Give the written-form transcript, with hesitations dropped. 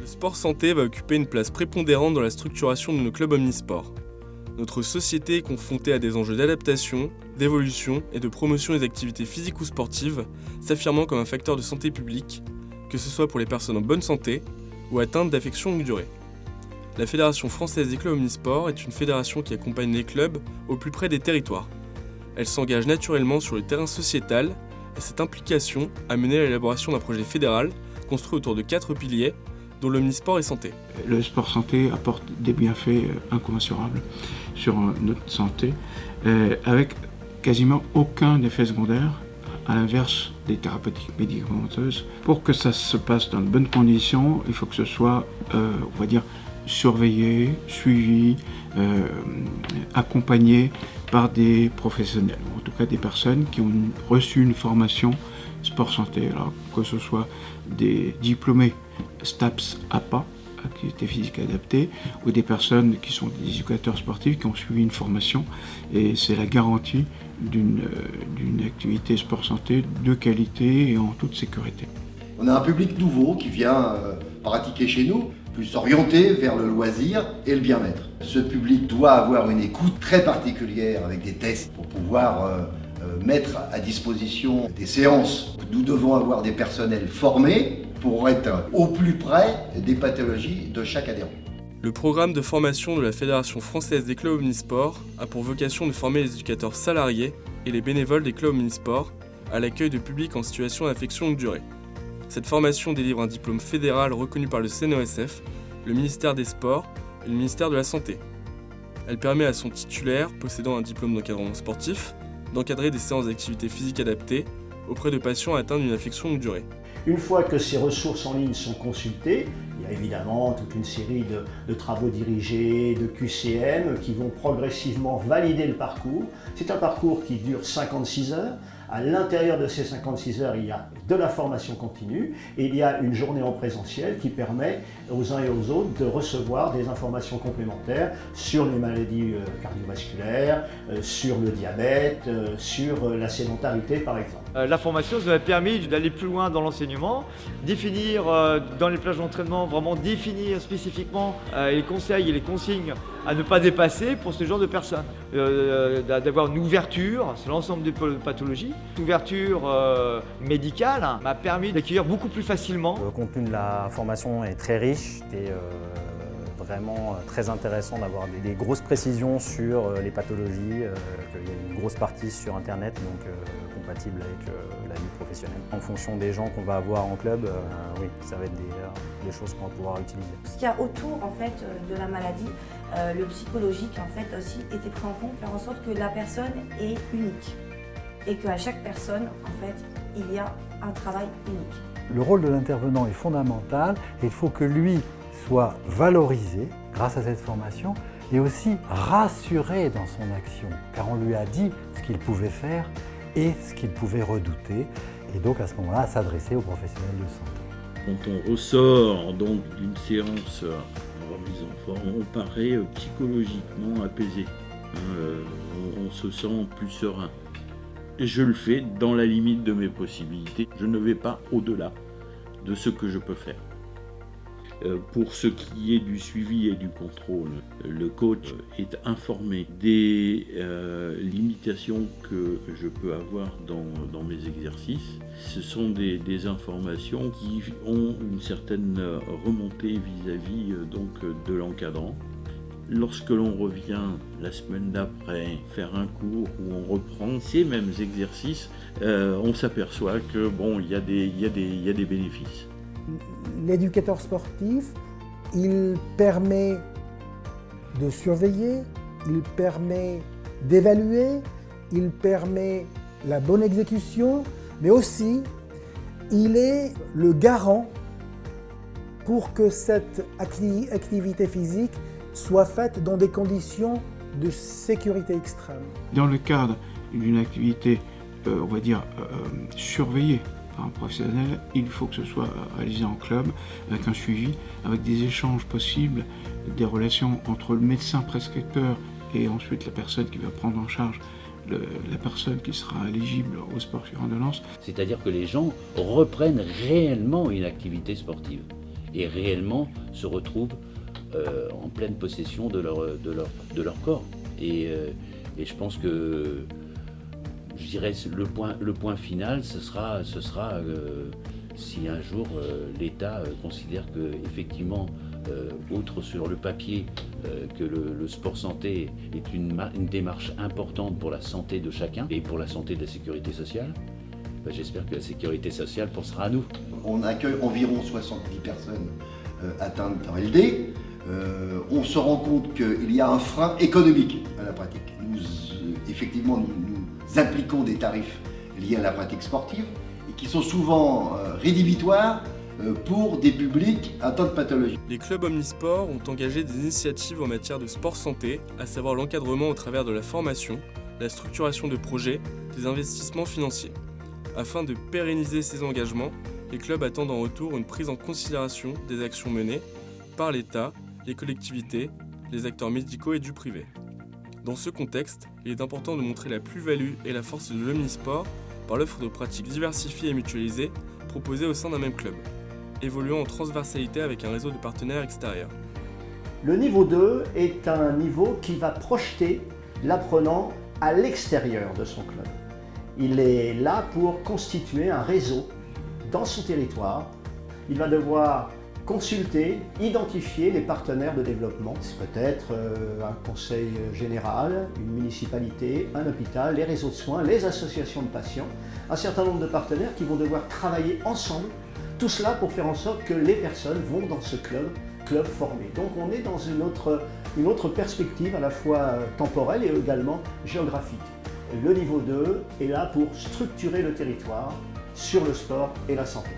Le sport santé va occuper une place prépondérante dans la structuration de nos clubs omnisports. Notre société est confrontée à des enjeux d'adaptation, d'évolution et de promotion des activités physiques ou sportives, s'affirmant comme un facteur de santé publique, que ce soit pour les personnes en bonne santé ou atteintes d'affections longue durée. La Fédération française des clubs omnisports est une fédération qui accompagne les clubs au plus près des territoires. Elle s'engage naturellement sur le terrain sociétal et cette implication a mené à l'élaboration d'un projet fédéral construit autour de 4 piliers, dont l'omnisport et santé. Le sport santé apporte des bienfaits incommensurables sur notre santé, avec quasiment aucun effet secondaire, à l'inverse des thérapeutiques médicamenteuses. Pour que ça se passe dans de bonnes conditions, il faut que ce soit, on va dire, surveillé, suivi, accompagné par des professionnels, ou en tout cas des personnes qui ont reçu une formation sport santé, alors que ce soit des diplômés STAPS APA, activité physique adaptée, ou des personnes qui sont des éducateurs sportifs qui ont suivi une formation, et c'est la garantie d'une activité sport santé de qualité et en toute sécurité. On a un public nouveau qui vient pratiquer chez nous, plus orienté vers le loisir et le bien-être. Ce public doit avoir une écoute très particulière avec des tests pour pouvoir mettre à disposition des séances. Nous devons avoir des personnels formés pour être au plus près des pathologies de chaque adhérent. Le programme de formation de la Fédération française des clubs omnisports a pour vocation de former les éducateurs salariés et les bénévoles des clubs omnisports à l'accueil de publics en situation d'affection longue durée. Cette formation délivre un diplôme fédéral reconnu par le CNOSF, le ministère des Sports et le ministère de la Santé. Elle permet à son titulaire, possédant un diplôme d'encadrement sportif, d'encadrer des séances d'activité physique adaptées auprès de patients atteints d'une affection longue durée. Une fois que ces ressources en ligne sont consultées, il y a évidemment toute une série de travaux dirigés, de QCM qui vont progressivement valider le parcours. C'est un parcours qui dure 56 heures. À l'intérieur de ces 56 heures, il y a de la formation continue et il y a une journée en présentiel qui permet aux uns et aux autres de recevoir des informations complémentaires sur les maladies cardiovasculaires, sur le diabète, sur la sédentarité par exemple. La formation, ça m'a permis d'aller plus loin dans l'enseignement, définir dans les plages d'entraînement, vraiment définir spécifiquement les conseils et les consignes à ne pas dépasser pour ce genre de personnes. D'avoir une ouverture sur l'ensemble des pathologies. Cette ouverture médicale m'a permis d'accueillir beaucoup plus facilement. Le contenu de la formation est très riche et vraiment très intéressant d'avoir des grosses précisions sur les pathologies, qu'il y a une grosse partie sur internet, donc compatible avec la vie professionnelle. En fonction des gens qu'on va avoir en club, oui, ça va être des choses qu'on va pouvoir utiliser. Ce qu'il y a autour en fait, de la maladie, le psychologique en fait aussi était pris en compte, faire en sorte que la personne est unique et qu'à chaque personne en fait il y a un travail unique. Le rôle de l'intervenant est fondamental et il faut que lui soit valorisé grâce à cette formation et aussi rassuré dans son action, car on lui a dit ce qu'il pouvait faire et ce qu'il pouvait redouter, et donc à ce moment-là s'adresser aux professionnels de santé. Quand on ressort donc d'une séance en remise en forme, on paraît psychologiquement apaisé, on se sent plus serein. Et je le fais dans la limite de mes possibilités, je ne vais pas au-delà de ce que je peux faire. Pour ce qui est du suivi et du contrôle, le coach est informé des limitations que je peux avoir dans mes exercices. Ce sont des informations qui ont une certaine remontée vis-à-vis donc de l'encadrant. Lorsque l'on revient la semaine d'après faire un cours où on reprend ces mêmes exercices, on s'aperçoit que bon, il y a des bénéfices. L'éducateur sportif, il permet de surveiller, il permet d'évaluer, il permet la bonne exécution, mais aussi il est le garant pour que cette activité physique soit faite dans des conditions de sécurité extrême. Dans le cadre d'une activité, on va dire, surveillée, par un professionnel, il faut que ce soit réalisé en club, avec un suivi, avec des échanges possibles, des relations entre le médecin prescripteur et ensuite la personne qui va prendre en charge la personne qui sera éligible au sport sur ordonnance. C'est-à-dire que les gens reprennent réellement une activité sportive. et réellement se retrouvent en pleine possession de leur corps. Et je pense que, je dirais, le point final, ce sera si un jour l'État considère que, effectivement, outre sur le papier, que le sport santé est une démarche importante pour la santé de chacun et pour la santé de la sécurité sociale, j'espère que la sécurité sociale pensera à nous. On accueille environ 70 personnes atteintes en LD. On se rend compte qu'il y a un frein économique à la pratique. Effectivement, nous appliquons des tarifs liés à la pratique sportive et qui sont souvent rédhibitoires pour des publics atteints de pathologies. Les clubs omnisports ont engagé des initiatives en matière de sport santé, à savoir l'encadrement au travers de la formation, la structuration de projets, des investissements financiers. Afin de pérenniser ces engagements, les clubs attendent en retour une prise en considération des actions menées par l'État, les collectivités, les acteurs médicaux et du privé. Dans ce contexte, il est important de montrer la plus-value et la force de l'omnisport par l'offre de pratiques diversifiées et mutualisées proposées au sein d'un même club, évoluant en transversalité avec un réseau de partenaires extérieurs. Le niveau 2 est un niveau qui va projeter l'apprenant à l'extérieur de son club. Il est là pour constituer un réseau dans son territoire. Il va devoir consulter, identifier les partenaires de développement. C'est peut-être un conseil général, une municipalité, un hôpital, les réseaux de soins, les associations de patients, un certain nombre de partenaires qui vont devoir travailler ensemble, tout cela pour faire en sorte que les personnes vont dans ce club formé. Donc on est dans une autre perspective à la fois temporelle et également géographique. Le niveau 2 est là pour structurer le territoire sur le sport et la santé.